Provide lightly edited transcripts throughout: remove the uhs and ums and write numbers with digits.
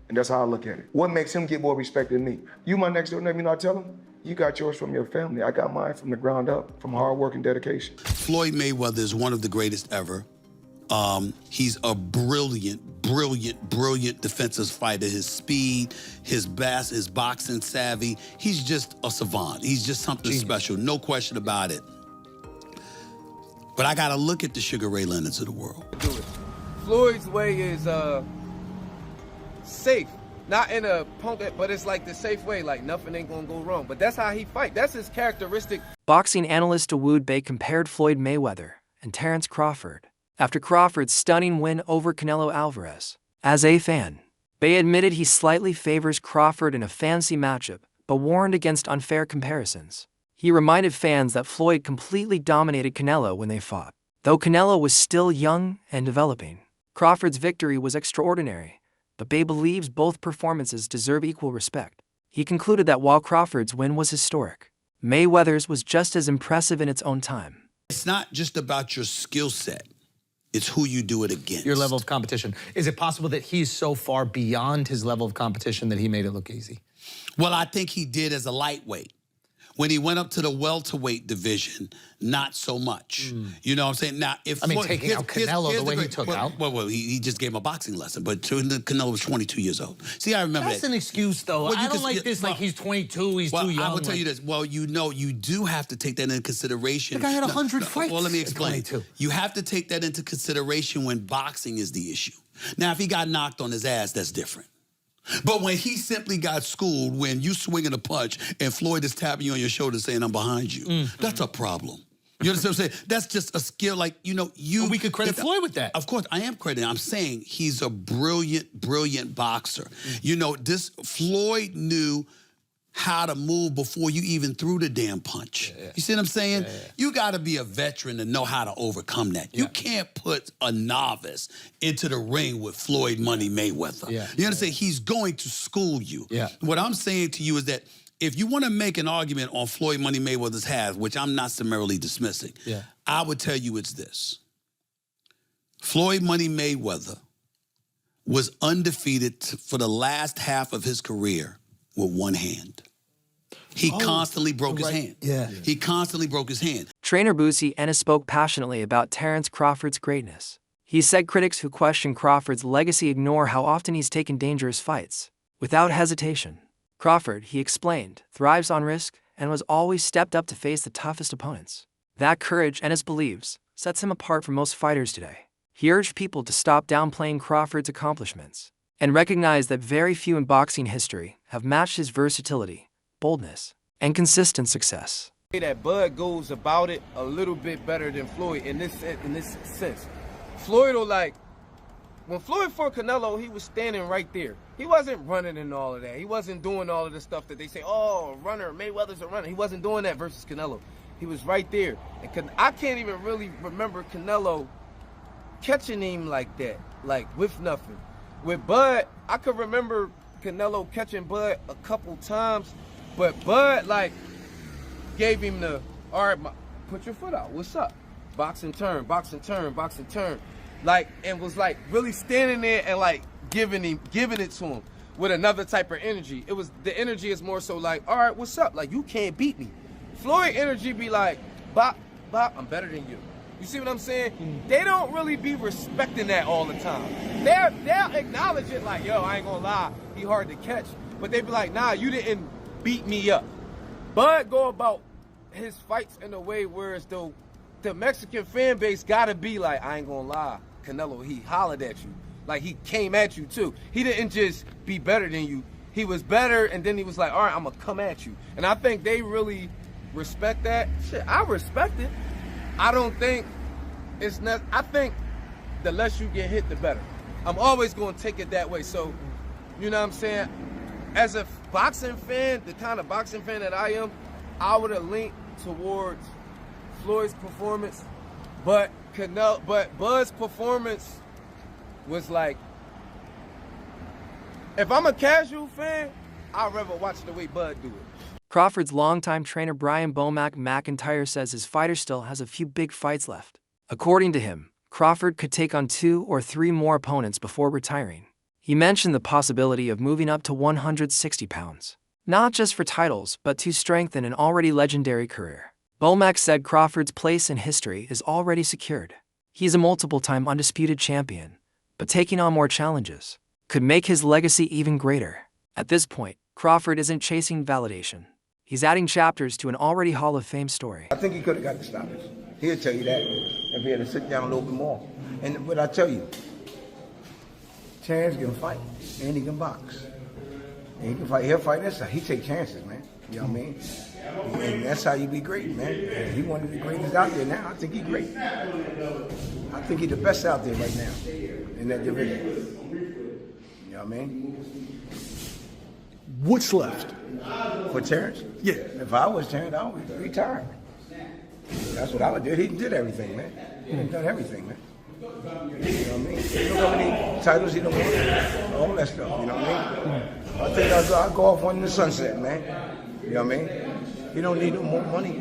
And that's how I look at it. What makes him get more respect than me? You my next door neighbor, you know what I tell him? You got yours from your family. I got mine from the ground up, from hard work and dedication. Floyd Mayweather is one of the greatest ever. He's a brilliant defensive fighter. His speed, his boxing savvy. He's just a savant. He's just something special, no question about it. But I gotta look at the Sugar Ray Leonards of the world. Floyd's way is safe. Not in a punk, but it's like the safe way, like nothing ain't gonna go wrong. But that's how he fight. That's his characteristic. Boxing analyst Dawood Bey compared Floyd Mayweather and Terence Crawford after Crawford's stunning win over Canelo Alvarez. As a fan, Bey admitted he slightly favors Crawford in a fantasy matchup, but warned against unfair comparisons. He reminded fans that Floyd completely dominated Canelo when they fought. Though Canelo was still young and developing, Crawford's victory was extraordinary, but Bey believes both performances deserve equal respect. He concluded that while Crawford's win was historic, Mayweather's was just as impressive in its own time. It's not just about your skill set. It's who you do it against. Your level of competition. Is it possible that he's so far beyond his level of competition that he made it look easy? Well, I think he did as a lightweight. When he went up to the welterweight division, not so much. You know what I'm saying? Now, if taking out Canelo the way he took out. Well, he just gave him a boxing lesson, but Canelo was 22 years old. See, I remember That's an excuse, though. I don't like this, like he's 22, he's too young. I will tell you this. Well, you know, you do have to take that into consideration. The guy had 100 fights. Well, let me explain. You have to take that into consideration when boxing is the issue. Now, if he got knocked on his ass, that's different. But when he simply got schooled, when you swinging a punch and Floyd is tapping you on your shoulder saying, I'm behind you, that's a problem. You understand what I'm saying? That's just a skill, like, you know, we could credit Floyd with that. Of course, I am crediting. I'm saying he's a brilliant boxer. You know, Floyd knew how to move before you even threw the damn punch. You see what I'm saying? You got to be a veteran to know how to overcome that. You can't put a novice into the ring with Floyd Money Mayweather. You understand? He's going to school you. What I'm saying to you is that if you want to make an argument on Floyd Money Mayweather's half, which I'm not summarily dismissing, I would tell you it's this. Floyd Money Mayweather was undefeated for the last half of his career with one hand. He constantly broke his hand. He constantly broke his hand. Trainer Boosie Ennis spoke passionately about Terence Crawford's greatness. He said critics who question Crawford's legacy ignore how often he's taken dangerous fights. Without hesitation, Crawford, he explained, thrives on risk and was always stepped up to face the toughest opponents. That courage, Ennis believes, sets him apart from most fighters today. He urged people to stop downplaying Crawford's accomplishments and recognize that very few in boxing history have matched his versatility, boldness, and consistent success. That Bud goes about it a little bit better than Floyd in this sense. Floyd will, like, when Floyd fought Canelo, he was standing right there. He wasn't running and all of that. He wasn't doing all of the stuff that they say, oh, runner, Mayweather's a runner. He wasn't doing that versus Canelo. He was right there. And I can't even really remember Canelo catching him like that, like with nothing. With Bud, I could remember Canelo catching Bud a couple times, but Bud, like, gave him the, all right, put your foot out, what's up? Boxing turn, boxing turn, boxing turn. Like, and was like really standing there and like giving it to him with another type of energy. It was, the energy is more so like, all right, what's up? Like, you can't beat me. Floyd energy be like, bop, bop, I'm better than you. You see what I'm saying? They don't really be respecting that all the time. They'll acknowledge it like, yo, I ain't gonna lie, he hard to catch. But they be like, nah, you didn't beat me up. Bud go about his fights in a way where as though the Mexican fan base gotta be like, I ain't gonna lie, Canelo, he hollered at you. Like, he came at you too. He didn't just be better than you. He was better, and then he was like, all right, I'm gonna come at you. And I think they really respect that. Shit, I respect it. I don't think it's not, I think the less you get hit, the better. I'm always gonna take it that way. So, you know what I'm saying? As a boxing fan, the kind of boxing fan that I am, I would have leaned towards Floyd's performance, but Bud's performance was like, if I'm a casual fan, I'd rather watch the way Bud do it. Crawford's longtime trainer Brian Bomac McIntyre says his fighter still has a few big fights left. According to him, Crawford could take on 2 or 3 more opponents before retiring. He mentioned the possibility of moving up to 160 pounds, not just for titles, but to strengthen an already legendary career. Bolmack said Crawford's place in history is already secured. He's a multiple-time undisputed champion, but taking on more challenges could make his legacy even greater. At this point, Crawford isn't chasing validation. He's adding chapters to an already Hall of Fame story. I think he could have got the stoppage. He'll tell you that if he had to sit down a little bit more. And what I tell you, Terence can fight and he can box. And he can fight. He'll fight this side. He take chances, man. You know what I mean? And that's how you be great, man. And he one of the greatest out there now. I think he's great. I think he's the best out there right now in that division. You know what I mean? What's left? For Terence? Yeah. If I was Terence, I would retire. That's what I would do. He did everything, man. He done everything, man. You know what I mean? You know how many titles he don't want? All that stuff, you know what I mean? I think I'll go off one in the sunset, man. You know what I mean? You don't need no more money.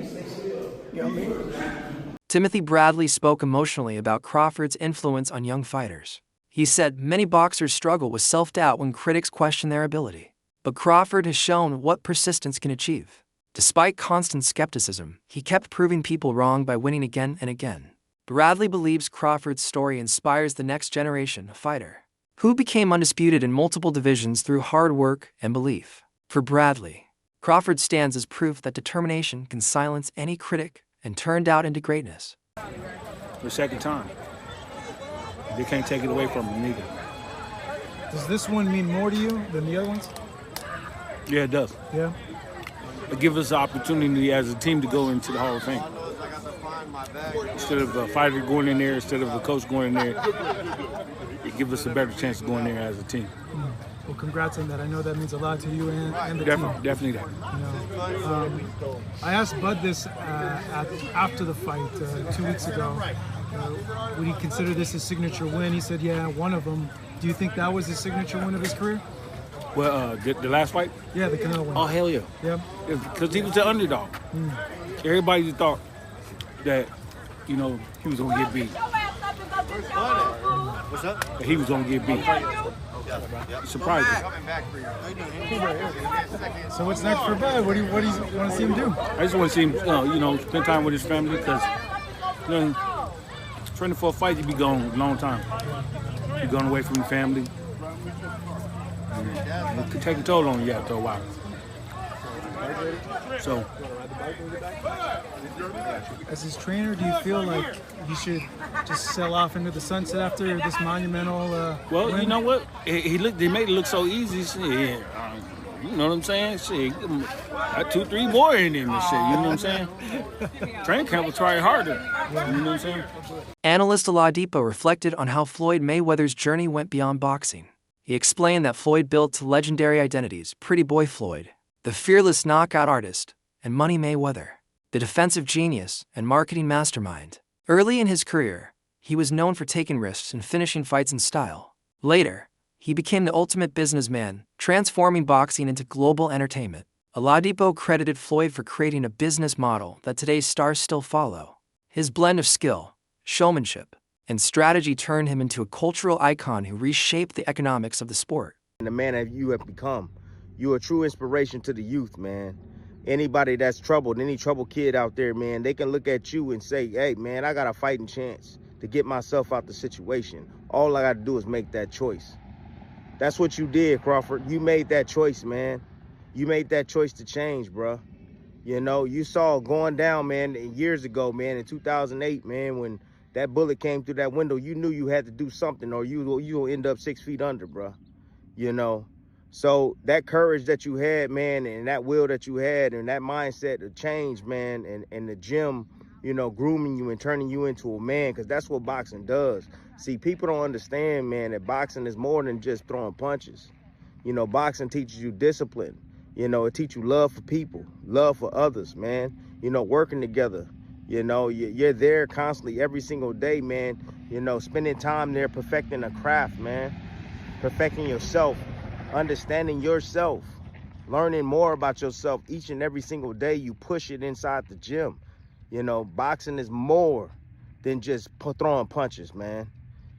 You know what I mean? Timothy Bradley spoke emotionally about Crawford's influence on young fighters. He said many boxers struggle with self-doubt when critics question their ability. But Crawford has shown what persistence can achieve. Despite constant skepticism, he kept proving people wrong by winning again and again. Bradley believes Crawford's story inspires the next generation of fighter, who became undisputed in multiple divisions through hard work and belief. For Bradley, Crawford stands as proof that determination can silence any critic and turn doubt into greatness. The second time. They can't take it away from him either. Does this one mean more to you than the other ones? Yeah, it does. Yeah. It gives us the opportunity as a team to go into the Hall of Fame. Instead of a fighter going in there, instead of a coach going in there, it gives us a better chance of going there as a team. Well, congrats on that. I know that means a lot to you and the team. Definitely that. You know, I asked Bud this after the fight 2 weeks ago. Would he consider this his signature win? He said, yeah, one of them. Do you think that was his signature win of his career? Well, the last fight? Yeah, the Canelo one. Oh, hell yeah. Yeah. Because he was the underdog. Everybody thought that, you know, he was going to get beat. What's up? That he was going to get beat. Surprising. So what's next for Bud? What do you want to see him do? I just want to see him, you know, spend time with his family because, you know, training for a fight, you be gone a long time. You're going away from your family. And it could take a toll on you after a while. So, as his trainer, do you feel like you should just sail off into the sunset after this monumental well, win? you know what? They made it look so easy. Shit, you know what I'm saying? Shit, got 2-3 more in him and shit. You know what I'm saying? Training camp will try harder. You know what I'm saying? Analyst Oladipo reflected on how Floyd Mayweather's journey went beyond boxing. He explained that Floyd built legendary identities: Pretty Boy Floyd, the fearless knockout artist, and Money Mayweather, the defensive genius and marketing mastermind. Early in his career, he was known for taking risks and finishing fights in style. Later, he became the ultimate businessman, transforming boxing into global entertainment. Oladipo credited Floyd for creating a business model that today's stars still follow. His blend of skill, showmanship, and strategy turned him into a cultural icon who reshaped the economics of the sport. The man that you have become, you're a true inspiration to the youth, man. Anybody that's troubled, any troubled kid out there, man, they can look at you and say, hey, man, I got a fighting chance to get myself out the situation. All I got to do is make that choice. That's what you did, Crawford. You made that choice, man. You made that choice to change, bro. You know, you saw going down, man, years ago, man, in 2008, man, when that bullet came through that window, you knew you had to do something or you'll end up 6 feet under, bro. You know, so that courage that you had, man, and that will that you had and that mindset to change, man, and the gym, you know, grooming you and turning you into a man, because that's what boxing does. See, people don't understand, man, that boxing is more than just throwing punches. You know, boxing teaches you discipline. You know, it teaches you love for people, love for others, man. You know, working together. You know, you're there constantly every single day, man. You know, spending time there perfecting a craft, man. Perfecting yourself, understanding yourself, learning more about yourself each and every single day. You push it inside the gym. You know, boxing is more than just throwing punches, man.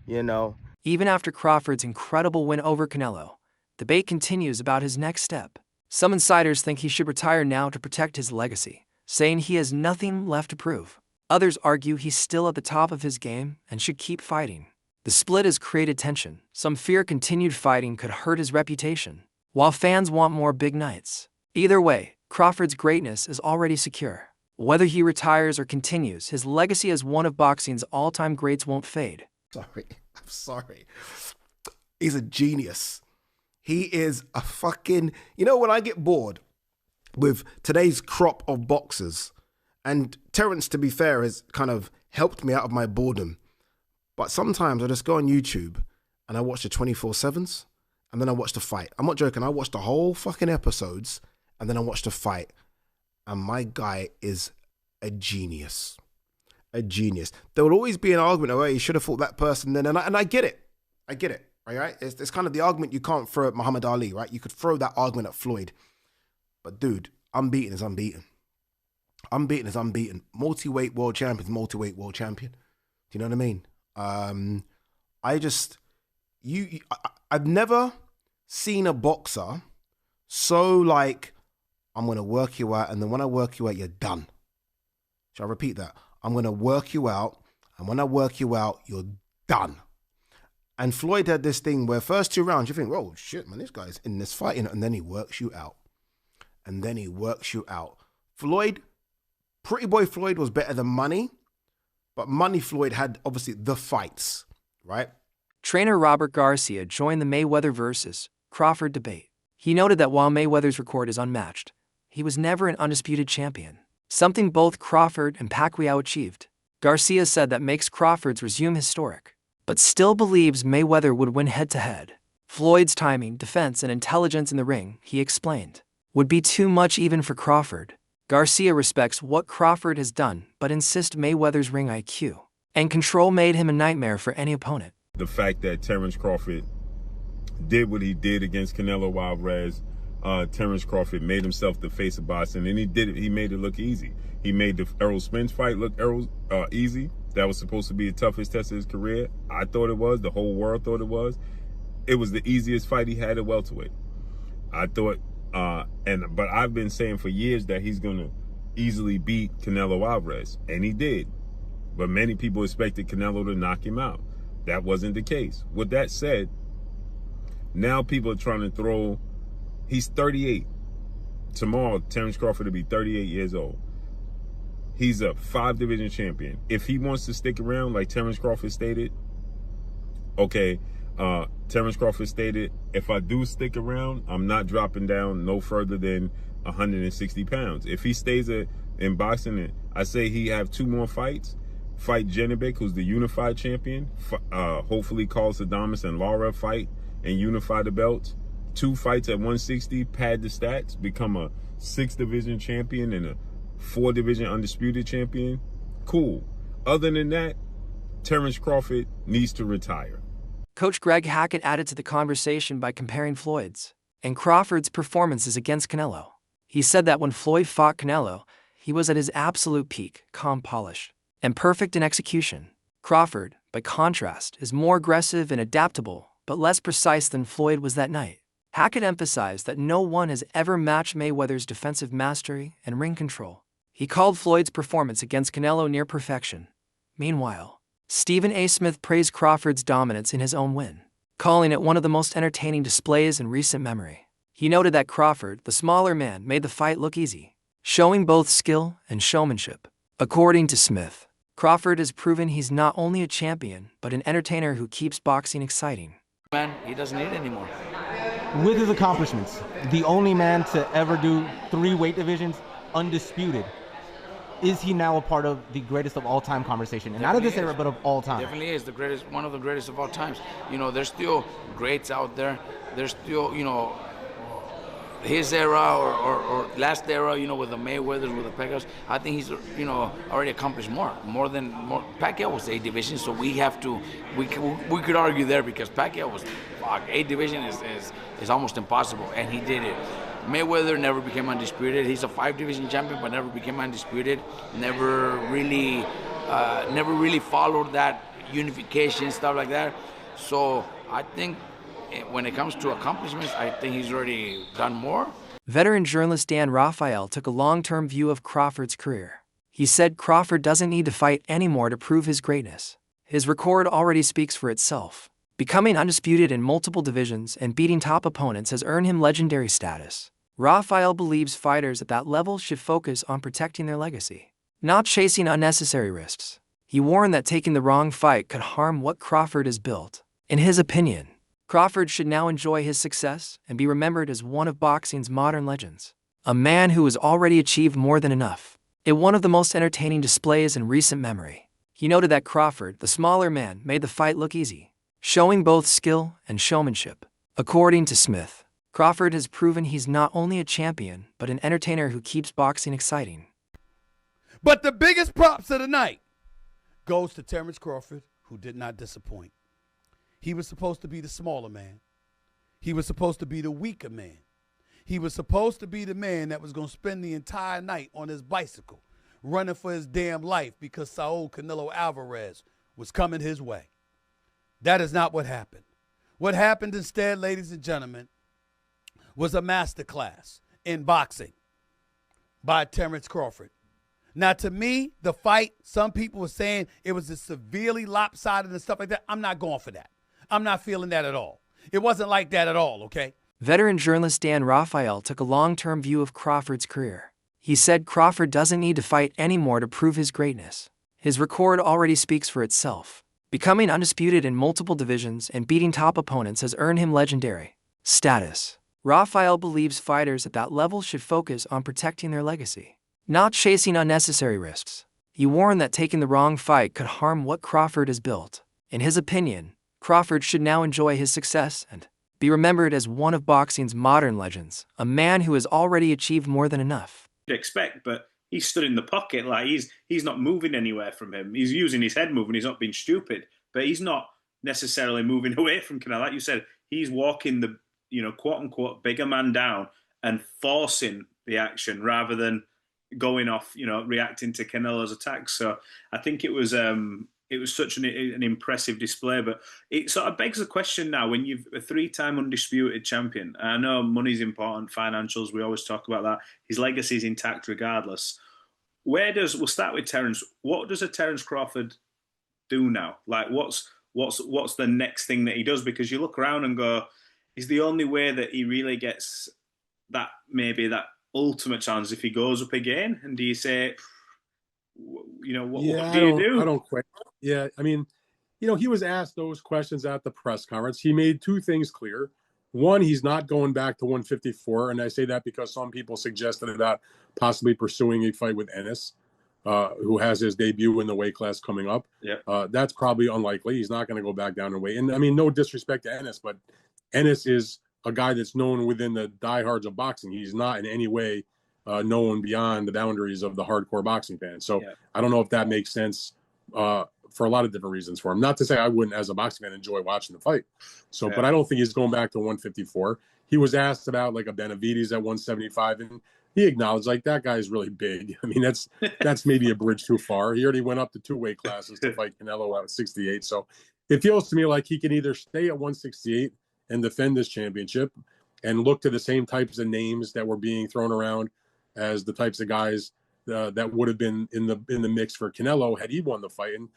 You know, Even after Crawford's incredible win over Canelo, debate continues about his next step. Some insiders think he should retire now to protect his legacy, saying he has nothing left to prove. Others argue he's still at the top of his game and should keep fighting. The split has created tension. Some fear continued fighting could hurt his reputation, while fans want more big nights. Either way, Crawford's greatness is already secure. Whether he retires or continues, his legacy as one of boxing's all-time greats won't fade. I'm sorry. He's a genius. He is a fucking... You know, when I get bored with today's crop of boxers, and Terence, to be fair, has kind of helped me out of my boredom, but sometimes I just go on YouTube and I watch the 24/7s and then I watch the fight. I'm not joking. I watch the whole fucking episodes and then I watch the fight. And my guy is a genius. A genius. There will always be an argument, oh, you should have fought that person then. And I get it. I get it. All right? It's kind of the argument you can't throw at Muhammad Ali, right? You could throw that argument at Floyd. But dude, unbeaten is unbeaten. Unbeaten is unbeaten. Multi-weight world champion is multi-weight world champion. Do you know what I mean? I've never seen a boxer so like, I'm going to work you out, and then when I work you out, you're done. Shall I repeat that? I'm going to work you out, and when I work you out, you're done. And Floyd had this thing where first 2 rounds, you think, oh, shit, man, this guy's in this fight, and then he works you out. And then he works you out. Floyd, Pretty Boy Floyd was better than Money, but Money Floyd had, obviously, the fights, right? Trainer Robert Garcia joined the Mayweather versus Crawford debate. He noted that while Mayweather's record is unmatched, he was never an undisputed champion, something both Crawford and Pacquiao achieved. Garcia said that makes Crawford's resume historic, but still believes Mayweather would win head-to-head. Floyd's timing, defense, and intelligence in the ring, he explained, would be too much even for Crawford. Garcia respects what Crawford has done, but insists Mayweather's ring IQ and control made him a nightmare for any opponent. The fact that Terence Crawford did what he did against Canelo Alvarez, Terence Crawford made himself the face of boxing, and he did it. He made it look easy. He made the Errol Spence fight look easy. That was supposed to be the toughest test of his career. I thought it was. The whole world thought it was. It was the easiest fight he had at welterweight. I thought, but I've been saying for years that he's gonna easily beat Canelo Alvarez, and he did. But many people expected Canelo to knock him out. That wasn't the case. With that said, now people are trying to throw, he's 38. Tomorrow, Terence Crawford will be 38 years old. He's a 5-division champion. If he wants to stick around, like Terence Crawford stated, okay, Terence Crawford stated, if I do stick around, I'm not dropping down no further than 160 pounds. If he stays in boxing, I say he have 2 more fights. Fight Janibek, who's the unified champion. Hopefully Carlos Adames and Lara fight and unify the belts. 2 fights at 160, pad the stats, become a 6-division champion and a 4-division undisputed champion. Cool. Other than that, Terence Crawford needs to retire. Coach Greg Hackett added to the conversation by comparing Floyd's and Crawford's performances against Canelo. He said that when Floyd fought Canelo, he was at his absolute peak, calm, polished, and perfect in execution. Crawford, by contrast, is more aggressive and adaptable, but less precise than Floyd was that night. Hackett emphasized that no one has ever matched Mayweather's defensive mastery and ring control. He called Floyd's performance against Canelo near perfection. Meanwhile, Stephen A. Smith praised Crawford's dominance in his own win, calling it one of the most entertaining displays in recent memory. He noted that Crawford, the smaller man, made the fight look easy, showing both skill and showmanship. According to Smith, Crawford has proven he's not only a champion, but an entertainer who keeps boxing exciting. Man, he doesn't need it anymore. With his accomplishments, the only man to ever do 3 weight divisions undisputed, is he now a part of the greatest of all time conversation? And not of this era, but of all time. Definitely is the greatest, one of the greatest of all times. You know, there's still greats out there. There's still, you know, his era or last era, you know, with the Mayweathers, with the Pacquiaos. I think he's, you know, already accomplished more than Pacquiao was 8 divisions, so we have to, we could argue there because Pacquiao was, 8 division is almost impossible, and he did it. Mayweather never became undisputed. He's a 5-division champion, but never became undisputed. Never really followed that unification, stuff like that. So I think when it comes to accomplishments, I think he's already done more. Veteran journalist Dan Raphael took a long-term view of Crawford's career. He said Crawford doesn't need to fight anymore to prove his greatness. His record already speaks for itself. Becoming undisputed in multiple divisions and beating top opponents has earned him legendary status. Raphael believes fighters at that level should focus on protecting their legacy, not chasing unnecessary risks. He warned that taking the wrong fight could harm what Crawford has built. In his opinion, Crawford should now enjoy his success and be remembered as one of boxing's modern legends, a man who has already achieved more than enough. In one of the most entertaining displays in recent memory, he noted that Crawford, the smaller man, made the fight look easy, showing both skill and showmanship. According to Smith, Crawford has proven he's not only a champion, but an entertainer who keeps boxing exciting. But the biggest props of the night goes to Terence Crawford, who did not disappoint. He was supposed to be the smaller man. He was supposed to be the weaker man. He was supposed to be the man that was going to spend the entire night on his bicycle, running for his damn life because Saul Canelo Alvarez was coming his way. That is not what happened. What happened instead, ladies and gentlemen, was a masterclass in boxing by Terence Crawford. Now, to me, the fight, some people were saying it was a severely lopsided and stuff like that. I'm not going for that. I'm not feeling that at all. It wasn't like that at all, okay? Veteran journalist Dan Raphael took a long-term view of Crawford's career. He said Crawford doesn't need to fight anymore to prove his greatness. His record already speaks for itself. Becoming undisputed in multiple divisions and beating top opponents has earned him legendary status. Raphael believes fighters at that level should focus on protecting their legacy, not chasing unnecessary risks. He warned that taking the wrong fight could harm what Crawford has built. In his opinion, Crawford should now enjoy his success and be remembered as one of boxing's modern legends, a man who has already achieved more than enough. Expect, but he stood in the pocket, like he's not moving anywhere from him. He's using his head moving. He's not being stupid, but he's not necessarily moving away from Canelo. Like you said, he's walking the quote unquote bigger man down and forcing the action rather than going off, reacting to Canelo's attacks. So I think it was such an impressive display, but it sort of begs the question now, when you've a 3-time undisputed champion, I know money's important, financials, we always talk about that. His legacy is intact regardless. We'll start with Terence. What does a Terence Crawford do now? Like what's the next thing that he does? Because you look around and go, is the only way that he really gets that, maybe that ultimate chance if he goes up again? And do you say, what do you do? I don't quite. Yeah, I mean, he was asked those questions at the press conference. He made two things clear. One, he's not going back to 154, and I say that because some people suggested about possibly pursuing a fight with Ennis, who has his debut in the weight class coming up. Yeah. That's probably unlikely. He's not going to go back down in weight. And I mean, no disrespect to Ennis, but Ennis is a guy that's known within the diehards of boxing. He's not in any way known beyond the boundaries of the hardcore boxing fans. So yeah. I don't know if that makes sense for a lot of different reasons for him. Not to say I wouldn't, as a boxing fan, enjoy watching the fight. So, yeah. But I don't think he's going back to 154. He was asked about like a Benavides at 175, and he acknowledged like that guy is really big. I mean, that's maybe a bridge too far. He already went up to 2 weight classes to fight Canelo at 68. So it feels to me like he can either stay at 168 and defend this championship and look to the same types of names that were being thrown around as the types of guys that would have been in the mix for Canelo had he won the fight. And